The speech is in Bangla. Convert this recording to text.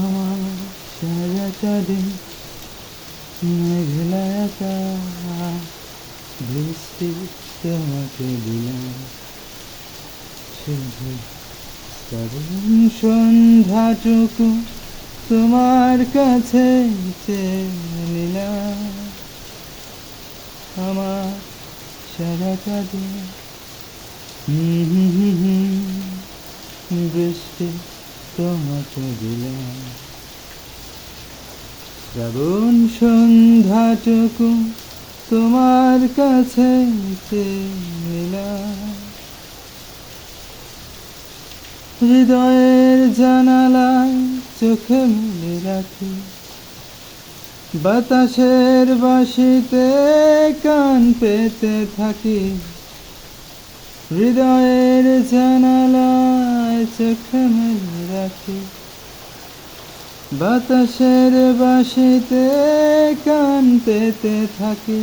আমার সারাটা দিন মেঘলা আকাশ, বৃষ্টি তোমাকে দিলাম শুধু শ্রাবণ সন্ধ্যাটুকু তোমার কাছে চেয়ে নিলাম। আমার সারাটা দিন বৃষ্টি তোমাকে দিলাম, শ্রাবণ সন্ধ্যাটুকু তোমার কাছে চেয়ে নিলাম। হৃদয়ের জানালায় চোখে মেলে রাখি, বাতাসের বাঁশিতে কান পেতে থাকি। হৃদয়ের জানালায় চোখে মেলে রাখি, বাতাসের বাঁশিতে কান পেতে থাকি।